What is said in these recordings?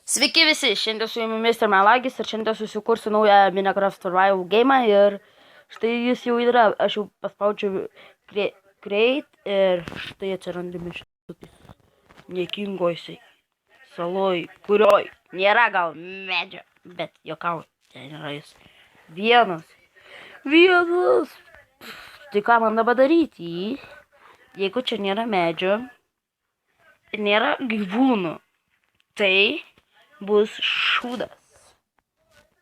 Sveiki visi, šiandien su jumis Mr. Melagis ir šiandien susikursiu naują Minecraft Survival game ir štai jis jau yra, aš jau paspaudžiu create ir štai atsirandame šitais niekingojai saloj, kurioj nėra gal medžio, bet jokau, ten yra jis vienas. Tai ką man dabar daryti, jeigu čia nėra medžio ir nėra gyvūnų, tai bus šūdas.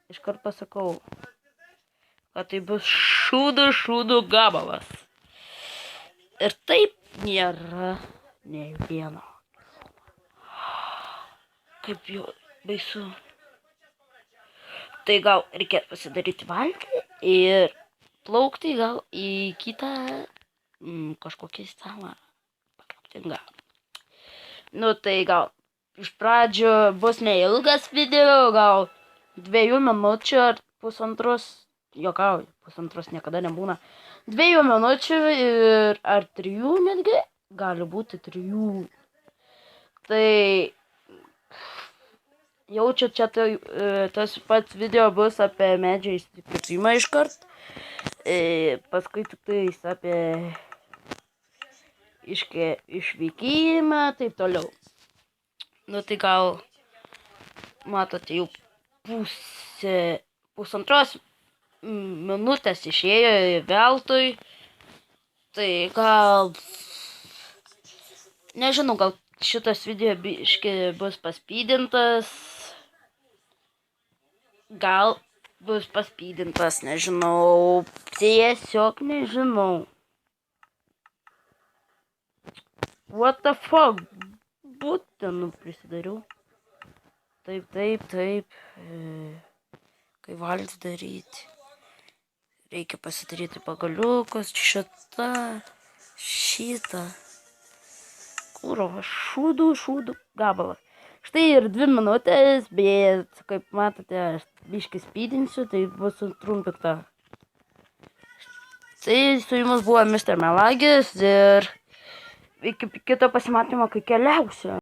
Iškart pasakau, kad tai bus šūdų gabalas. Ir taip nėra nei vieno. Kaip jau baisu. Tai gal reikėtų pasidaryti valtį ir plaukti gal į kitą kažkokį salą. Paslaptingą. Nu tai gal iš pradžių bus neilgas video, gal 2 minučių ar pusantros, jokauju, pusantros niekada nebūna, 2 minučių ir ar 3 netgi, gali būti 3. Tai jaučiu čia tas pats video bus apie medžio įsikirtimą iškart, paskui tik tais apie išvykimą, taip toliau. Nu tai gal, matote, jau pusantros minutės išėjo veltui, tai gal, nežinau, gal šitas video biški bus paspydintas, nežinau, tiesiog nežinau. What the fuck? Būtent prisidariau. Taip. Kai valti daryti. Reikia pasidaryti pagaliukus. Šitą. Kurva, šūdų gabalas. Štai ir 2 minutės, bet kaip matote, aš biškį spydinsiu, tai bus sutrumpinta. Tai su jumis buvo Mr. Melagis ir iki kito pasimatymo, kai keliausiu.